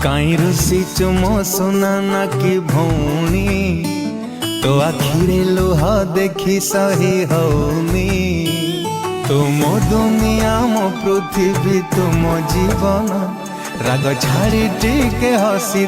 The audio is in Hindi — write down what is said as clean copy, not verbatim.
काई रुसी मो सुना ना कि भौणी तो आखिरे लुह देखी सही हौनी। तुम दुनिया मो पृथ्वी तुम जीवन राग छाड़ी टिके हसी